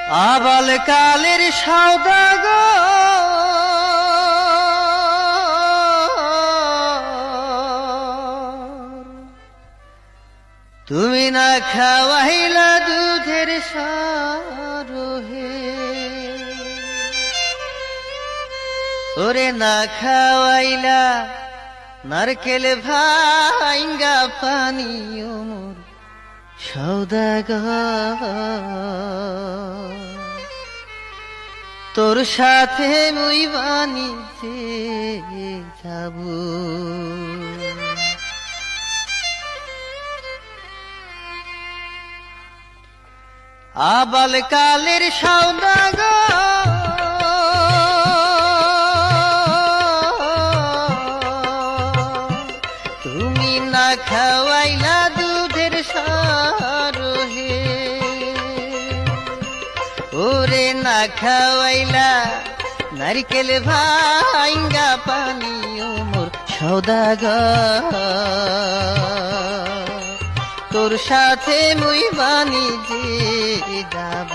আবাল কালের সওদাগর তুমি না খাওয়াইলা দুধের সরহে ওরে না খাওয়াইলা নারকেল ভাঙ্গা পানি মোর সওদাগর তোর সাথে মুই বানিতে যাব আবাল কালের সওদাগর তুমি না খাওয়াইলা দুধের সরহে ওরে না খাওয়াইলা নারকেল ভাঙ্গা পানি মোর সওদাগর তোর সাথে মুই বাণিজ্যে যাব